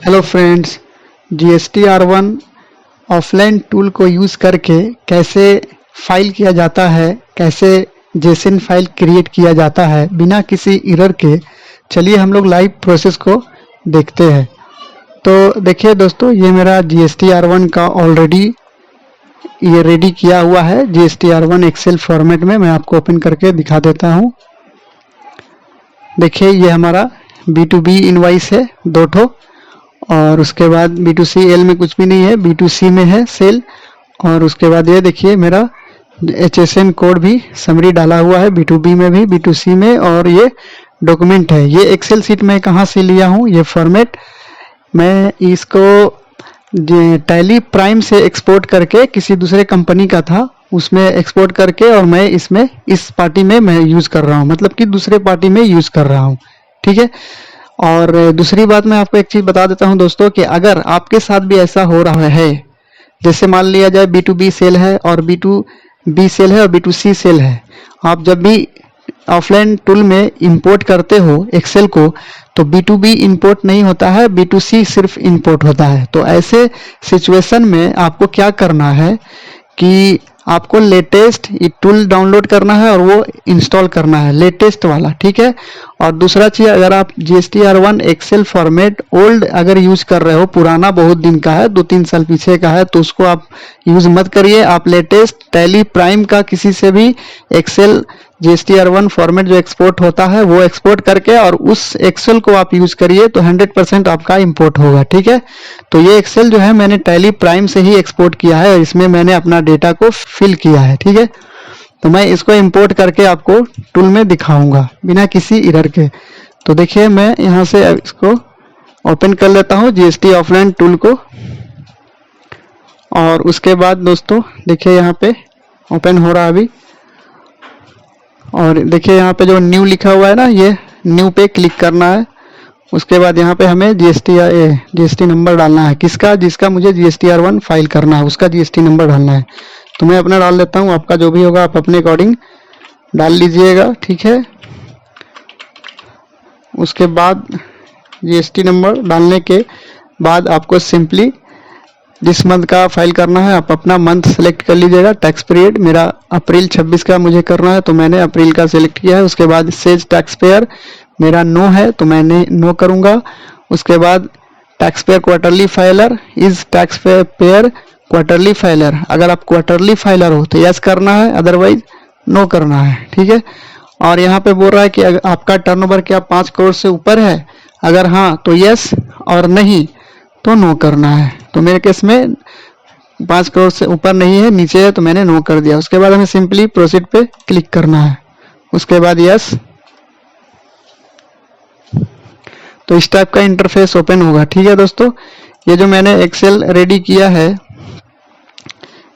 Hello friends, GSTR1 offline tool को use करके कैसे फाइल किया जाता है, कैसे जेसन फाइल क्रिएट किया जाता है बिना किसी एरर के। चलिए हम लोग लाइव प्रोसेस को देखते हैं। तो देखिए दोस्तों, ये मेरा GSTR1 का ऑलरेडी ये रेडी किया हुआ है। GSTR1 एक्सेल फॉर्मेट में मैं आपको ओपन करके दिखा देता हूँ। देखिए ये हमारा B2B इनवाइस है 2 ठो, और उसके बाद B2CL में कुछ भी नहीं है, B2C में है सेल। और उसके बाद ये देखिए मेरा HSN कोड भी समरी डाला हुआ है, B2B में भी B2C में। और ये डॉक्यूमेंट है। ये एक्सेल सीट में कहाँ से लिया हूँ, ये फॉर्मेट मैं इसको टैली प्राइम से एक्सपोर्ट करके, किसी दूसरे कंपनी का था उसमें एक्सपोर्ट करके, और मैं इसमें इस पार्टी में मैं यूज़ कर रहा हूँ, मतलब कि दूसरे पार्टी में यूज़ कर रहा हूँ। ठीक है। और दूसरी बात मैं आपको एक चीज़ बता देता हूं दोस्तों कि अगर आपके साथ भी ऐसा हो रहा है, जैसे मान लिया जाए B2B सेल है और B2B सेल है और B2C सेल है, आप जब भी ऑफलाइन टूल में इंपोर्ट करते हो एक्सेल को, तो B2B इंपोर्ट नहीं होता है, B2C सिर्फ इंपोर्ट होता है। तो ऐसे सिचुएशन में आपको क्या करना है कि आपको लेटेस्ट टूल डाउनलोड करना है और वो इंस्टॉल करना है, लेटेस्ट वाला। ठीक है। और दूसरा चीज़, अगर आप GSTR1 एक्सेल फॉर्मेट ओल्ड अगर यूज कर रहे हो, पुराना बहुत दिन का है, 2-3 साल पीछे का है, तो उसको आप यूज मत करिए। आप लेटेस्ट टैली प्राइम का किसी से भी एक्सेल GSTR1 फॉर्मेट जो एक्सपोर्ट होता है वो एक्सपोर्ट करके और उस एक्सेल को आप यूज करिए, तो 100% आपका इंपोर्ट होगा। ठीक है। तो ये एक्सेल जो है मैंने टैली प्राइम से ही एक्सपोर्ट किया है और इसमें मैंने अपना डेटा को फिल किया है। ठीक है। तो मैं इसको इंपोर्ट करके आपको टूल में दिखाऊंगा बिना किसी एरर के। तो देखिए मैं यहाँ से इसको ओपन कर लेता हूँ GST ऑफलाइन टूल को, और उसके बाद दोस्तों देखिए यहाँ पे ओपन हो रहा है अभी। और देखिए यहाँ पे जो न्यू लिखा हुआ है ना, ये न्यू पे क्लिक करना है। उसके बाद यहाँ पे हमें GST नंबर डालना है, किसका, जिसका मुझे GSTR1 फाइल करना है उसका GST नंबर डालना है। तो मैं अपना डाल देता हूँ, आपका जो भी होगा आप अपने अकॉर्डिंग डाल लीजिएगा। ठीक है। उसके बाद GST नंबर डालने के बाद आपको सिंपली जिस मंथ का फाइल करना है आप अपना मंथ सेलेक्ट कर लीजिएगा। टैक्स पीरियड मेरा अप्रैल 26 का मुझे करना है, तो मैंने अप्रैल का सिलेक्ट किया है। उसके बाद सेज टैक्स पेयर मेरा नो है, तो मैंने नो करूँगा। उसके बाद tax payer quarterly filer is tax payer quarterly filer, अगर आप क्वार्टरली फाइलर हो तो यस करना है, अदरवाइज नो करना है। ठीक है। और यहाँ पे बोल रहा है कि अगर आपका टर्नओवर क्या 5 करोड़ से ऊपर है, अगर हाँ तो यस, और नहीं तो नो करना है। तो मेरे केस में 5 करोड़ से ऊपर नहीं है, नीचे है, तो मैंने नो कर दिया। उसके बाद हमें सिंपली प्रोसीड पे क्लिक करना है, उसके बाद यस। तो इस टाइप का इंटरफेस ओपन होगा। ठीक है दोस्तों, ये जो मैंने एक्सेल रेडी किया है,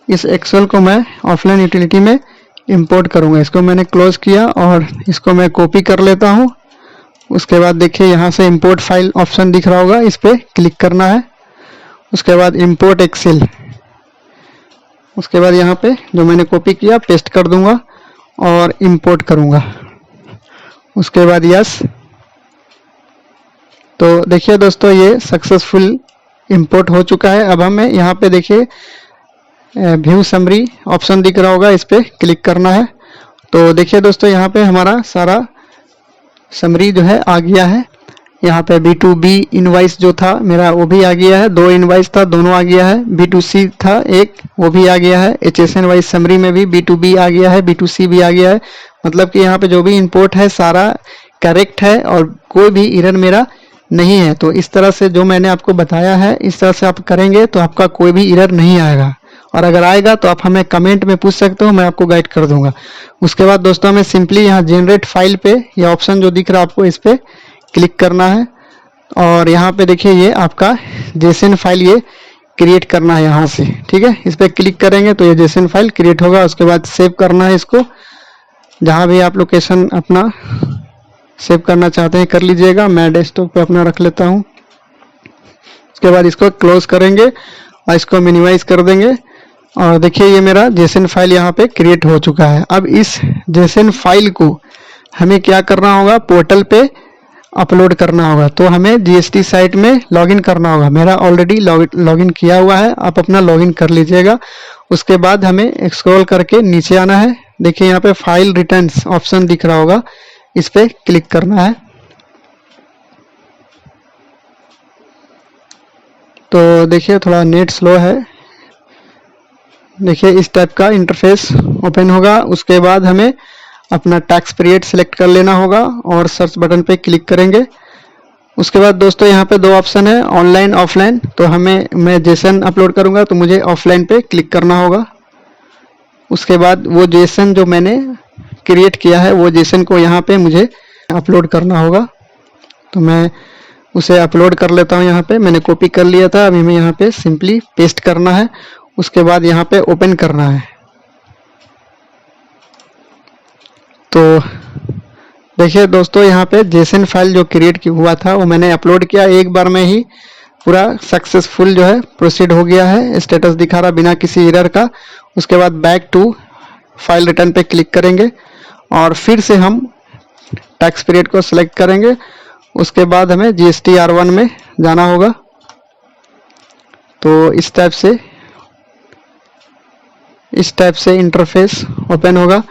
इस एक्सेल को मैं ऑफलाइन यूटिलिटी में इंपोर्ट करूंगा। इसको मैंने क्लोज किया और इसको मैं कॉपी कर लेता हूं। उसके बाद देखिए यहाँ से इंपोर्ट फाइल ऑप्शन दिख रहा होगा, इस पर क्लिक करना है। उसके बाद इंपोर्ट एक्सेल, उसके बाद यहाँ पे जो मैंने कॉपी किया पेस्ट कर दूंगा और इंपोर्ट करूंगा। उसके बाद यस। तो देखिए दोस्तों, ये सक्सेसफुल इंपोर्ट हो चुका है। अब हमें यहाँ पे देखिए व्यू समरी ऑप्शन दिख रहा होगा, इस पर क्लिक करना है। तो देखिए दोस्तों, यहाँ पे हमारा सारा समरी जो है आ गया है। यहाँ पे B2B इनवाइस जो था मेरा वो भी आ गया है, 2 इनवाइस था दोनों आ गया है। B2C था एक, वो भी आ गया है। HSN वाइज समरी में भी B2B आ गया है, B2C भी आ गया है। मतलब कि यहाँ पे जो भी इंपोर्ट है सारा करेक्ट है और कोई भी एरर मेरा नहीं है। तो इस तरह से जो मैंने आपको बताया है, इस तरह से आप करेंगे तो आपका कोई भी एरर नहीं आएगा, और अगर आएगा तो आप हमें कमेंट में पूछ सकते हो, मैं आपको गाइड कर दूंगा। उसके बाद दोस्तों हमें सिंपली यहाँ जनरेट फाइल पे ये ऑप्शन जो दिख रहा है आपको, इस पर क्लिक करना है। और यहाँ पे देखिए ये आपका जेसन फाइल ये क्रिएट करना है यहाँ से। ठीक है। इस पर क्लिक करेंगे तो ये जेसन फाइल क्रिएट होगा। उसके बाद सेव करना है इसको, जहाँ भी आप लोकेशन अपना सेव करना चाहते हैं कर लीजिएगा। मैं डेस्कटॉप पे अपना रख लेता हूँ। उसके बाद इसको क्लोज करेंगे और इसको मिनिमाइज कर देंगे। और देखिए ये मेरा जेसन फाइल यहाँ पे क्रिएट हो चुका है। अब इस जेसन फाइल को हमें क्या करना होगा, पोर्टल पे अपलोड करना होगा। तो हमें जीएसटी साइट में लॉगिन करना होगा। मेरा ऑलरेडी लॉगिन किया हुआ है, आप अपना लॉगिन कर लीजिएगा। उसके बाद हमें स्क्रॉल करके नीचे आना है। देखिए यहाँ पे फाइल रिटर्न्स ऑप्शन दिख रहा होगा, इस पे क्लिक करना है। तो देखिए थोड़ा नेट स्लो है। देखिए इस टाइप का इंटरफेस ओपन होगा। उसके बाद हमें अपना टैक्स पीरियड सिलेक्ट कर लेना होगा और सर्च बटन पे क्लिक करेंगे। उसके बाद दोस्तों यहाँ पे 2 ऑप्शन है, ऑनलाइन ऑफलाइन। तो मैं जेसन अपलोड करूँगा तो मुझे ऑफलाइन पे क्लिक करना होगा। उसके बाद वो जेसन जो मैंने क्रिएट किया है वो जेसन को यहाँ पे मुझे अपलोड करना होगा। तो मैं उसे अपलोड कर लेता हूँ। यहाँ पे मैंने कॉपी कर लिया था, अभी हमें यहाँ पे सिंपली पेस्ट करना है। उसके बाद यहाँ पे ओपन करना है। तो देखिए दोस्तों यहाँ पे जेसन फाइल जो क्रिएट हुआ था वो मैंने अपलोड किया, एक बार में ही पूरा सक्सेसफुल जो है प्रोसीड हो गया है। स्टेटस दिखा रहा बिना किसी एरर का। उसके बाद बैक टू फाइल रिटर्न पे क्लिक करेंगे और फिर से हम टैक्स पीरियड को सिलेक्ट करेंगे। उसके बाद हमें जीएसटी R1 में जाना होगा। तो इस टाइप से इंटरफेस ओपन होगा।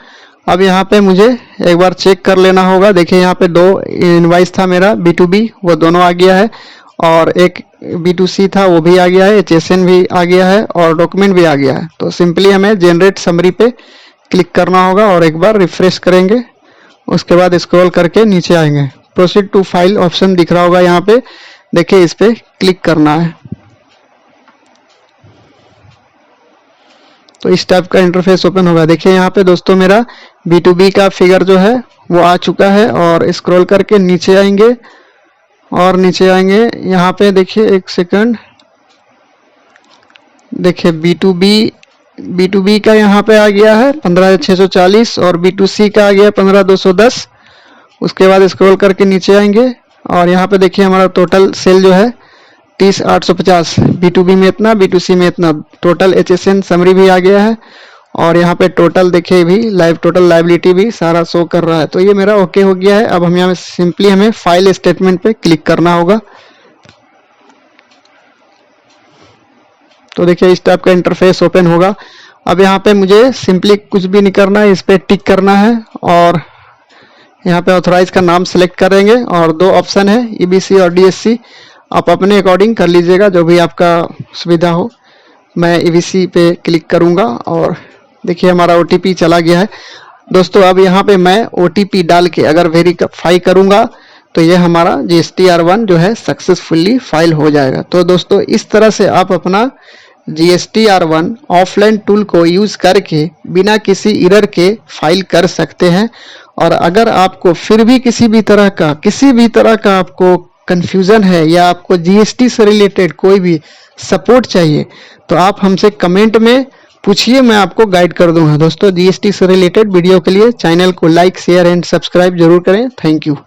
अब यहाँ पे मुझे एक बार चेक कर लेना होगा। देखिए यहाँ पे 2 इनवाइस था मेरा, B2B वो दोनों आ गया है, और एक B2C था वो भी आ गया है, HSN भी आ गया है और डॉक्यूमेंट भी आ गया है। तो सिंपली हमें जनरेट समरी पे क्लिक करना होगा और एक बार रिफ्रेश करेंगे। उसके बाद स्क्रॉल करके नीचे आएंगे, प्रोसीड टू फाइल ऑप्शन दिख रहा होगा यहाँ पे, देखिए इस पे क्लिक करना है। तो इस टाइप का इंटरफेस ओपन होगा। देखिए यहाँ पे दोस्तों मेरा B2B का फिगर जो है वो आ चुका है। और स्क्रॉल करके नीचे आएंगे और नीचे आएंगे यहाँ पे देखिए, एक सेकंड, देखिए B2B का यहाँ पे आ गया है 15,640 और B2C का आ गया 15,210। उसके बाद स्क्रॉल करके नीचे आएंगे और यहाँ पे देखिए हमारा टोटल सेल जो है 30,850, B2B में इतना, B2C में इतना, टोटल HSN समरी भी आ गया है। और यहाँ पे टोटल देखिए भी टोटल लाइबिलिटी भी सारा शो कर रहा है। तो ये मेरा ओके हो गया है। अब हम यहाँ सिंपली हमें फाइल स्टेटमेंट पे क्लिक करना होगा। तो देखिए इस टाइप का इंटरफेस ओपन होगा। अब यहाँ पे मुझे सिंपली कुछ भी नहीं करना है, इस पे टिक करना है और यहाँ पे ऑथराइज का नाम सेलेक्ट करेंगे और 2 ऑप्शन है, EBC और DSC। आप अपने अकॉर्डिंग कर लीजिएगा, जो भी आपका सुविधा हो। मैं EBC पे क्लिक करूँगा और देखिए हमारा OTP चला गया है। दोस्तों अब यहाँ पे मैं OTP डाल के अगर वेरीफाई करूँगा तो ये हमारा GST R1 जो है सक्सेसफुली फाइल हो जाएगा। तो दोस्तों इस तरह से आप अपना GST R1 ऑफलाइन टूल को यूज़ करके बिना किसी एरर के फाइल कर सकते हैं। और अगर आपको फिर भी किसी भी तरह का आपको कंफ्यूजन है या आपको GST से रिलेटेड कोई भी सपोर्ट चाहिए तो आप हमसे कमेंट में पूछिए, मैं आपको गाइड कर दूंगा। दोस्तों GST से रिलेटेड वीडियो के लिए चैनल को लाइक, शेयर एंड सब्सक्राइब जरूर करें। Thank you.